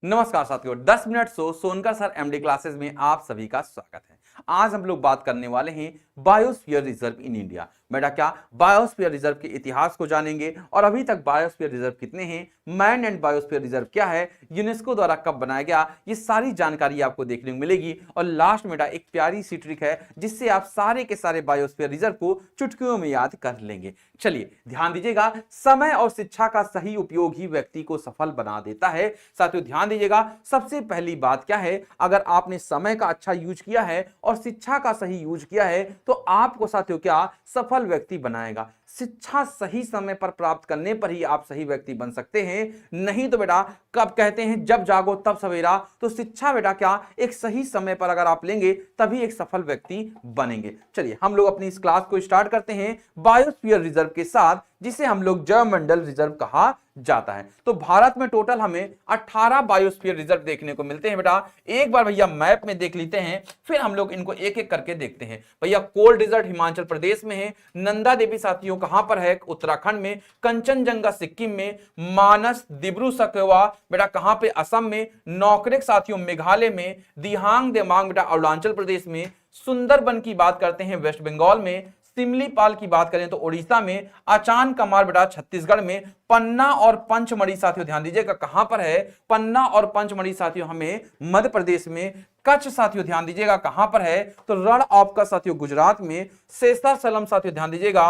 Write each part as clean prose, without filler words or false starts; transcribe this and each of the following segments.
नमस्कार साथियों, 10 minute Sonkar sir MD classes में आप सभी का स्वागत है। आज हम लोग बात करने वाले हैं बायोस्फीयर रिजर्व इन इंडिया। बेटा क्या बायोस्फीयर रिजर्व के इतिहास को जानेंगे और अभी तक बायोस्फीयर रिजर्व कितने हैं, मैन एंड बायोस्फीयर रिजर्व क्या है, यूनेस्को द्वारा कब बनाया गया, ये सारी जानकारी आपको देखने को मिलेगी। और लास्ट में बेटा एक प्यारी सी ट्रिक है जिससे आप सारे के सारे बायोस्फीयर रिजर्व को चुटकियों में याद कर लेंगे। चलिए ध्यान दीजिएगा, समय और शिक्षा का सही उपयोग ही व्यक्ति को सफल बना देता है। साथियों ध्यान दीजिएगा, सबसे पहली बात क्या है, अगर आपने समय का अच्छा यूज किया है और शिक्षा का सही यूज किया है तो आपको साथियों क्या सफल व्यक्ति बनाएगा। शिक्षा सही समय पर प्राप्त करने पर ही आप सही व्यक्ति बन सकते हैं, नहीं तो बेटा कब कहते हैं जब जागो तब सवेरा। तो शिक्षा बेटा क्या एक सही समय पर अगर आप लेंगे तभी एक सफल व्यक्ति बनेंगे। चलिए हम लोग अपनी इस क्लास को स्टार्ट करते हैं बायोस्फीयर रिजर्व के साथ, जिसे हम लोग जैवमंडल रिजर्व कहा जाता है। तो भारत में टोटल हमें 18 बायोस्फीयर रिजर्व देखने को मिलते हैं। बेटा एक बार भैया मैप में देख लेते हैं, फिर हम लोग इनको एक एक करके देखते हैं। भैया कोल डिजर्ट हिमाचल प्रदेश में है, नंदा देवी साथियों कहां पर है, उत्तराखंड में, कंचनजंगा सिक्किम में, मानस दिब्रू सखोवा बेटा कहां पे, असम में, नौकरेक साथियों मेघालय में, दिहांग देमांग बेटा अरुणाचल प्रदेश में, सुंदरबन की बात करते हैं वेस्ट बंगाल में, सिमलीपाल की बात करें तो उड़ीसा में, अचान कमार बेटा छत्तीसगढ़ में, पन्ना और पंचमढ़ी साथियों ध्यान दीजिएगा कहां पर है, पन्ना और पंचमढ़ी साथियों हमें मध्य प्रदेश में, कच्छ साथियों ध्यान दीजिएगा कहां पर है तो रण ऑफ कच्छ साथियों गुजरात में, शेषाचलम साथियों ध्यान दीजिएगा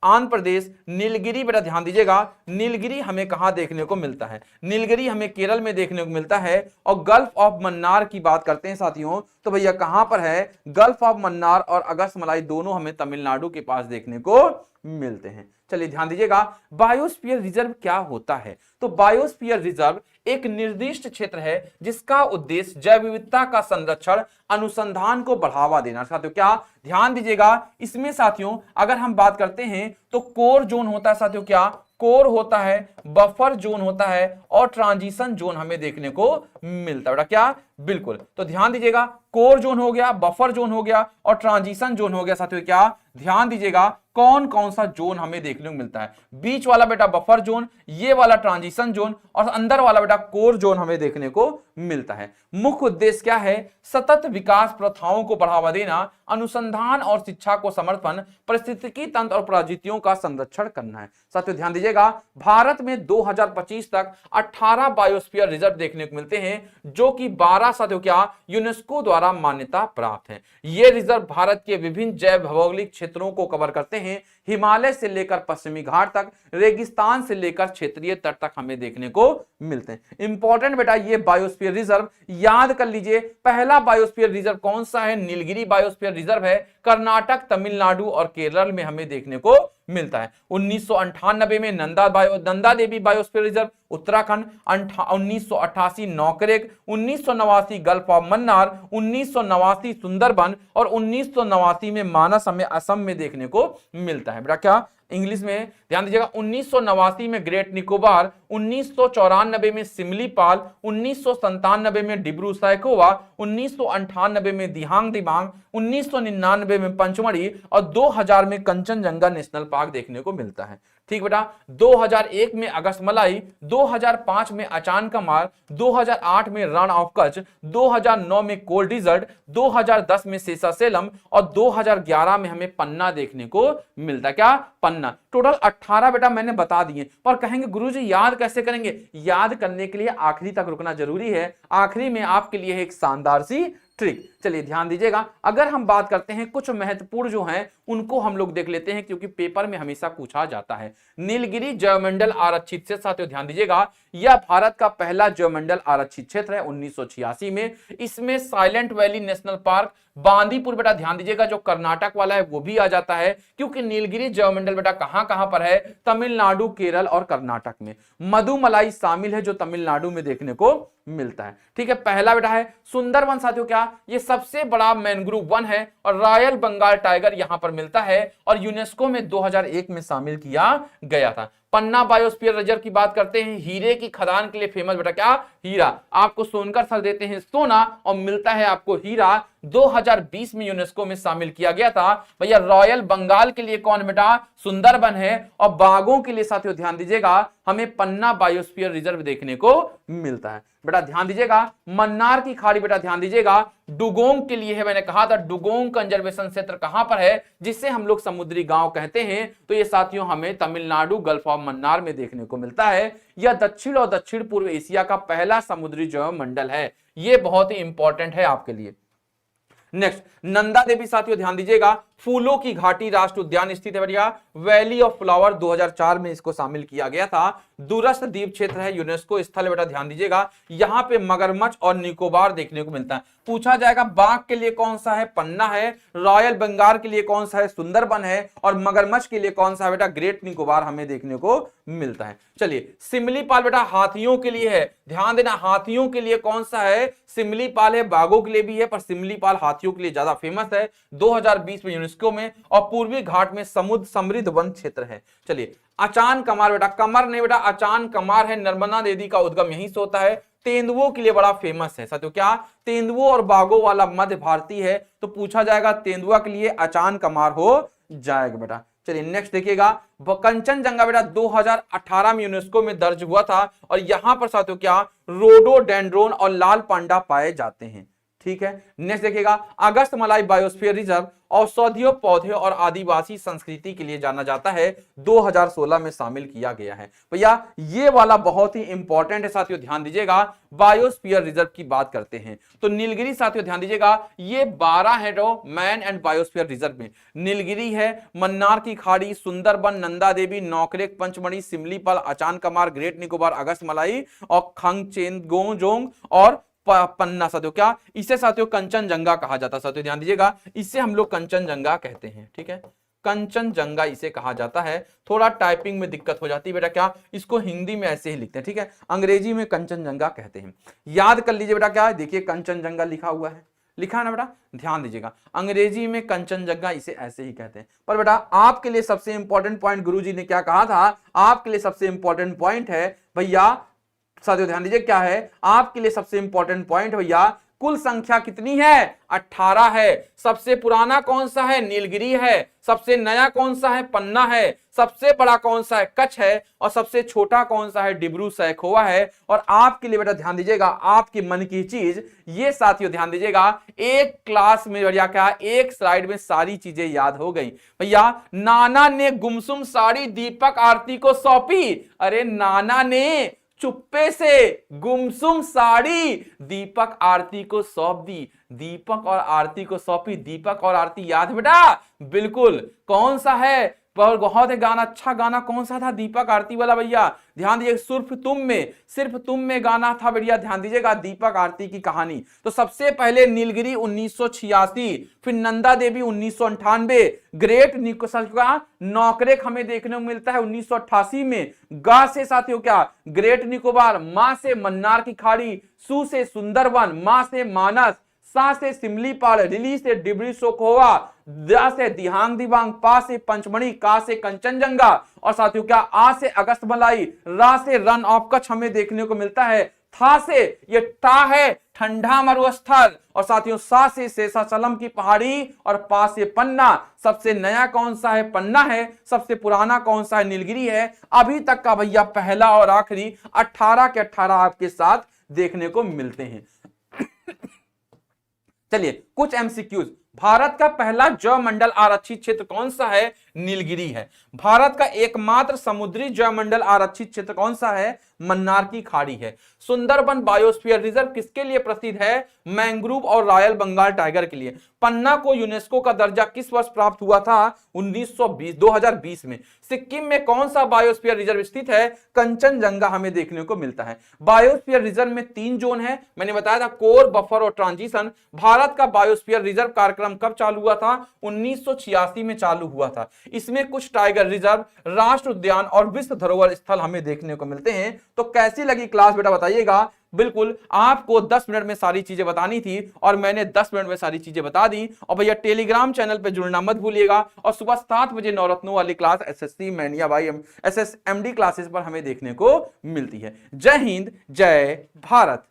आंध्र प्रदेश, नीलगिरी बेटा ध्यान दीजिएगा नीलगिरी हमें कहां देखने को मिलता है, नीलगिरी हमें केरल में देखने को मिलता है। और गल्फ ऑफ मन्नार की बात करते हैं साथियों तो भैया कहां पर है, गल्फ ऑफ मन्नार और अगस्त्यमलाई दोनों हमें तमिलनाडु के पास देखने को मिलते हैं। चलिए ध्यान दीजिएगा बायोस्फीयर रिजर्व क्या होता है। तो बायोस्फीयर रिजर्व एक निर्दिष्ट क्षेत्र है जिसका उद्देश्य जैव विविधता का संरक्षण, अनुसंधान को बढ़ावा देना। साथियों क्या ध्यान दीजिएगा, इसमें साथियों अगर हम बात करते हैं तो कोर जोन होता है साथियों, क्या कोर होता है, बफर जोन होता है और ट्रांजिशन जोन हमें देखने को मिलता है। बेटा क्या बिल्कुल, तो ध्यान दीजिएगा कोर जोन हो गया, बफर जोन हो गया और ट्रांजिशन जोन हो गया। साथियों क्या ध्यान दीजिएगा कौन कौन सा जोन हमें देखने को मिलता है, बीच वाला बेटा बफर जोन, ये वाला ट्रांजिशन जोन और अंदर वाला बेटा कोर जोन हमें देखने को मिलता है। मुख्य उद्देश्य क्या है, सतत विकास प्रथाओं को बढ़ावा देना, अनुसंधान और शिक्षा को समर्थन, पारिस्थितिकी तंत्र और प्रजातियों का संरक्षण करना है। साथियों ध्यान दीजिएगा भारत में 2025 तक 18 बायोस्फीयर रिजर्व देखने को मिलते हैं, जो कि 12 साथियों क्या यूनेस्को द्वारा मान्यता प्राप्त है। ये रिजर्व भारत के विभिन्न जैव भौगोलिक क्षेत्रों को कवर करते हैं, हिमालय से लेकर पश्चिमी घाट तक, रेगिस्तान से लेकर क्षेत्रीय तट तक हमें देखने को मिलते हैं। इंपॉर्टेंट बेटा ये बायोस्फीयर रिजर्व याद कर लीजिए, पहला बायोस्फीयर रिजर्व कौन सा है, नीलगिरी बायोस्फीयर रिजर्व है, कर्नाटक, तमिलनाडु और केरल में हमें देखने को मिलता है। 1998 में Nanda Devi biosphere reserve Uttarakhand, 1988 Nokrek, 1989 gulf of Mannar, 1989 Sundarban और 1989 में मानस हमें असम में देखने को मिलता है। बेटा क्या इंग्लिश में ध्यान दीजिएगा, 1989 में ग्रेट निकोबार, 1994 में सिमलीपाल, 1997 में डिब्रू सैखोवा, 1998 में दिहांग दिबांग, 1999 में पंचमढ़ी और 2000 में कंचनजंगा नेशनल पार्क देखने को मिलता है। ठीक बेटा 2001 में अगस्त्यमलाई, 2005 में अचान कमार, 2008 में रण ऑफ कच्छ, 2009 में कोल डिजर्ट, 2010 में शेषाचलम और 2011 में हमें पन्ना देखने को मिलता है। क्या पन्ना, टोटल 18 बेटा मैंने बता दिए। पर कहेंगे गुरुजी याद कैसे करेंगे, याद करने के लिए आखिरी तक रुकना जरूरी है, आखिरी में आपके लिए एक शानदार सी ट्रिक। चलिए ध्यान दीजिएगा, अगर हम बात करते हैं कुछ महत्वपूर्ण जो हैं उनको हम लोग देख लेते हैं, क्योंकि पेपर में हमेशा पूछा जाता है। नीलगिरी जैवमंडल आरक्षित क्षेत्र साथियों ध्यान दीजिएगा, यह भारत का पहला जैवमंडल आरक्षित क्षेत्र है 1986 में। इसमें silent valley national park, Bandipur बेटा ध्यान दीजिएगा जो कर्नाटक वाला है वो भी आ जाता है, क्योंकि नीलगिरी जैवमंडल बेटा कहां कहां पर है, तमिलनाडु, केरल और कर्नाटक में। मधुमलाई शामिल है जो तमिलनाडु में देखने को मिलता है। ठीक है, पहला बेटा है सुंदरबन साथियों, क्या ये सबसे बड़ा मैनग्रोव वन है और रॉयल बंगाल टाइगर यहां पर मिलता है और यूनेस्को में 2001 में शामिल किया गया था। पन्ना बायोस्फीयर रिजर्व की बात करते हैं, हीरे की खदान के लिए फेमस बेटा क्या, हीरा। आपको सोनकर सर देते हैं सोना और मिलता है आपको हीरा। 2020 में यूनेस्को में शामिल किया गया था। भैया रॉयल बंगाल के लिए कौन बेटा, सुंदरबन है। और बाघों के लिए साथियों ध्यान दीजिएगा, हमें पन्ना बायोस्फीयर रिजर्व देखने को मिलता है। बेटा ध्यान दीजिएगा, मन्नार की खाड़ी बेटा ध्यान दीजिएगा डुगोंग के लिए है। मैंने कहा था डुगोंग कंजर्वेशन क्षेत्र कहां पर है, जिसे हम लोग समुद्री गांव कहते हैं। तो ये साथियों हमें तमिलनाडु गल्फ ऑफ मन्नार में देखने को मिलता है। यह दक्षिण और दक्षिण पूर्व एशिया का पहला समुद्री जैव मंडल है। ये बहुत ही इंपॉर्टेंट है आपके लिए। नेक्स्ट, नंदा देवी साथियों ध्यान दीजिएगा, फूलों की घाटी राष्ट्र उद्यान स्थित है बढ़िया, वैली ऑफ फ्लावर 2004 में इसको शामिल किया गया था। दूरस्थ द्वीप क्षेत्र है, यूनेस्को स्थल बेटा ध्यान दीजिएगा। यहां पे मगरमच्छ और निकोबार देखने को मिलता है। पूछा जाएगा बाघ के लिए कौन सा है, पन्ना है। रॉयल बंगाल के लिए कौन सा है, सुंदरबन है। और मगरमच्छ के लिए कौन सा है बेटा, ग्रेट निकोबार हमें देखने को मिलता है। चलिए सिमलीपाल बेटा हाथियों के लिए है, ध्यान देना हाथियों के लिए कौन सा है, सिमलीपाल है। बाघों के लिए भी है पर सिमलीपाल हाथियों के लिए ज्यादा फेमस है 2020 में यूनेस्को में। और पूर्वी घाट में समुद्र समृद्ध वन क्षेत्र है। चलिए अचान कमार बेटा, कमर नहीं बेटा अचान कमार है, नर्मदा नदी का उद्गम यहीं से होता है। तेंदुओं के लिए बड़ा फेमस है साथियों, क्या तेंदुओं और बाघों वाला मध्य भारतीय है। तो पूछा जाएगा तेंदुआ के लिए अचान कमार हो जाएगा बेटा। चलिए नेक्स्ट देखिएगा, कंचनजंगा बेटा 2018 में यूनेस्को में दर्ज हुआ था। और यहां पर साथियों क्या रोडोडेंड्रोन और लाल पांडा पाए जाते हैं। ठीक है, नेक्स्ट देखिएगा, अगस्त मलाई बायोस्फीयर रिजर्व औषधीय पौधे और आदिवासी संस्कृति के लिए जाना जाता है। 2016 में शामिल किया गया है। भैया ये वाला बहुत ही इंपॉर्टेंट है साथियों, ध्यान दीजिएगा। बायोस्फीयर रिजर्व की बात करते हैं तो नीलगिरी साथियों ध्यान दीजिएगा, ये 12 है जो मैन एंड बायोस्फीयर रिजर्व में। नीलगिरी है, मन्नार की खाड़ी, सुंदरबन, नंदा देवी, नौकरेक, पंचमढ़ी, सिमलीपाल, अचान कमार, ग्रेट निकोबार, अगस्त मलाई और खंगचेंगोंग और पन्ना साथियों क्या, इसे साथियों कंचनजंगा कहा जाता है। साथियों ध्यान दीजिएगा, इसे हम लोग कंचनजंगा कहते हैं। ठीक है, कंचनजंगा इसे कहा जाता है। थोड़ा टाइपिंग में दिक्कत हो जाती है बेटा, क्या इसको हिंदी में ऐसे ही लिखते हैं। ठीक है, अंग्रेजी में कंचनजंगा कहते हैं। याद कर लीजिए बेटा, क्या है देखिए कंचनजंगा लिखा हुआ है, लिखा है ना बेटा, ध्यान दीजिएगा। अंग्रेजी में कंचनजंगा इसे ऐसे ही कहते हैं। पर बेटा आपके लिए सबसे इंपॉर्टेंट पॉइंट गुरुजी ने क्या कहा था, आपके लिए सबसे इंपॉर्टेंट पॉइंट है भैया साथियों ध्यान दीजिए, क्या है आपके लिए सबसे इंपॉर्टेंट पॉइंट भैया, कुल संख्या कितनी है, 18 है। सबसे पुराना कौन सा है, नीलगिरी है। सबसे नया कौन सा है, पन्ना है। सबसे बड़ा कौन सा है, कच्छ है। और सबसे छोटा कौन सा है, डिब्रू सैखोवा है। और आपके लिए बेटा ध्यान दीजिएगा, आपके मन की चीज ये साथियों ध्यान दीजिएगा, एक क्लास में भैया क्या एक स्लाइड में सारी चीजें याद हो गई। भैया नाना ने गुमसुम साड़ी दीपक आरती को सौंपी। अरे नाना ने चुप्पे से गुमसुम साड़ी दीपक आरती को सौंप दी। दीपक और आरती को सौंपी, दीपक और आरती याद है बेटा, बिल्कुल। कौन सा है, पर बहुत है गाना, अच्छा गाना कौन सा था दीपक आरती वाला भैया, ध्यान दीजिए। सिर्फ तुम में गाना था भैया, ध्यान दीजिएगा दीपक आरती की कहानी। तो सबसे पहले नीलगिरी 1986, फिर नंदा देवी 1998, ग्रेट निकोबार नौकरेक हमें देखने को मिलता है 1988 में। गा से साथियों क्या ग्रेट निकोबार, मां से मन्नार की खाड़ी, सू से सुंदरबन, मां से मानस, सा से सिमलीपाल, रिली से डिब्रू सैखोवा, दा से दिहांग दिबांग, पा से पंचमढ़ी, का से कंचनजंगा और साथियों क्या आ से अगस्त मलाई, रा से रन ऑफ कच्छ हमें देखने को मिलता है। था से ये टा है ठंडा मरुस्थल और साथियों सा से शेषाचलम की पहाड़ी और पा से पन्ना। सबसे नया कौन सा है, पन्ना है। सबसे पुराना कौन सा है, नीलगिरी है। अभी तक का भैया पहला और आखिरी 18 के 18 आपके साथ देखने को मिलते हैं। चलिए कुछ एमसीक्यूज, भारत का पहला जैवमंडल आरक्षित क्षेत्र कौन सा है, नीलगिरी है। भारत का एकमात्र समुद्री जैवमंडल आरक्षित क्षेत्र कौन सा है, मन्नार की खाड़ी है। सुंदरबन बायोस्फीयर रिजर्व किसके लिए प्रसिद्ध है, मैंग्रोव और रॉयल बंगाल टाइगर के लिए। पन्ना को यूनेस्को का दर्जा किस वर्ष प्राप्त हुआ था, 2020 में। सिक्किम में कौन सा बायोस्फीयर रिजर्व स्थित है, कंचनजंगा हमें देखने को मिलता है। बायोस्फीयर रिजर्व में 3 जोन है, मैंने बताया था कोर, बफर और ट्रांजिशन। भारत का बायोस्फीयर रिजर्व कार्यक्रम कब चालू हुआ था, 1986 में चालू हुआ था। इसमें कुछ टाइगर रिजर्व, राष्ट्र उद्यान और विश्व धरोहर स्थल हमें देखने को मिलते हैं। तो कैसी लगी क्लास बेटा बताइएगा। बिल्कुल आपको 10 मिनट में सारी चीजें बतानी थी और मैंने 10 मिनट में सारी चीजें बता दी। और भैया टेलीग्राम चैनल पे जुड़ना मत भूलिएगा और सुबह 7 बजे नवरत्नों वाली क्लास एसएससी मैनिया भाई एसएसएमडी क्लासेस पर हमें देखने को मिलती है। जय हिंद, जय भारत।